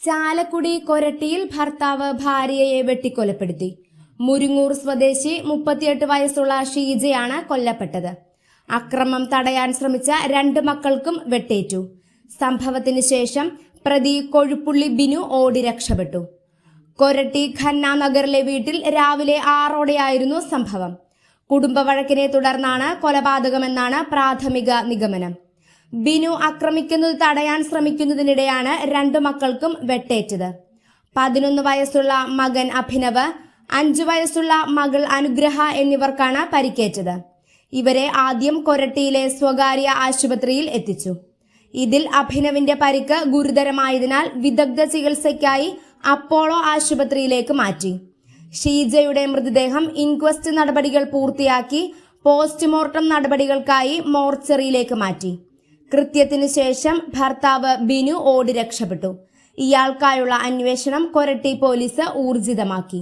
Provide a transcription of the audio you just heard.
ചാലക്കുടി കൊരട്ടിയിൽ ഭർത്താവ് ഭാര്യയെ വെട്ടിക്കൊലപ്പെടുത്തി. മുരിങ്ങൂർ സ്വദേശി 38 വയസ്സുള്ള ഷീജയാണ് കൊല്ലപ്പെട്ടത്. അക്രമം തടയാൻ ശ്രമിച്ച 2 മക്കൾക്കും വെട്ടേറ്റു. സംഭവത്തിന് ശേഷം പ്രതി കൊഴുപ്പുള്ളി ബിനു ഓടി രക്ഷപ്പെട്ടു. കൊരട്ടി ഖന്ന നഗറിലെ വീട്ടിൽ രാവിലെ 6ഓടെയായിരുന്നു സംഭവം. കുടുംബവഴക്കിനെ തുടർന്നാണ് കൊലപാതകമെന്നാണ് പ്രാഥമിക നിഗമനം. ബിനു ആക്രമിക്കുന്നത് തടയാൻ ശ്രമിക്കുന്നതിനിടെയാണ് 2 മക്കൾക്കും വെട്ടേറ്റത്. 11 വയസ്സുള്ള മകൻ അഭിനവ്, 5 വയസ്സുള്ള മകൾ അനുഗ്രഹ എന്നിവർക്കാണ് പരിക്കേറ്റത്. ഇവരെ ആദ്യം കൊരട്ടിയിലെ സ്വകാര്യ ആശുപത്രിയിൽ എത്തിച്ചു. ഇതിൽ അഭിനവിന്റെ പരിക്ക് ഗുരുതരമായതിനാൽ വിദഗ്ധ ചികിത്സയ്ക്കായി അപ്പോളോ ആശുപത്രിയിലേക്ക് മാറ്റി. ഷീജയുടെ മൃതദേഹം ഇൻക്വസ്റ്റ് നടപടികൾ പൂർത്തിയാക്കി പോസ്റ്റ്മോർട്ടം നടപടികൾക്കായി മോർച്ചറിയിലേക്ക് മാറ്റി. കൃത്യത്തിനു ശേഷം ഭർത്താവ് ബിനു ഓടി രക്ഷപ്പെട്ടു. ഇയാൾക്കായുള്ള അന്വേഷണം കൊരട്ടി പോലീസ് ഊർജിതമാക്കി.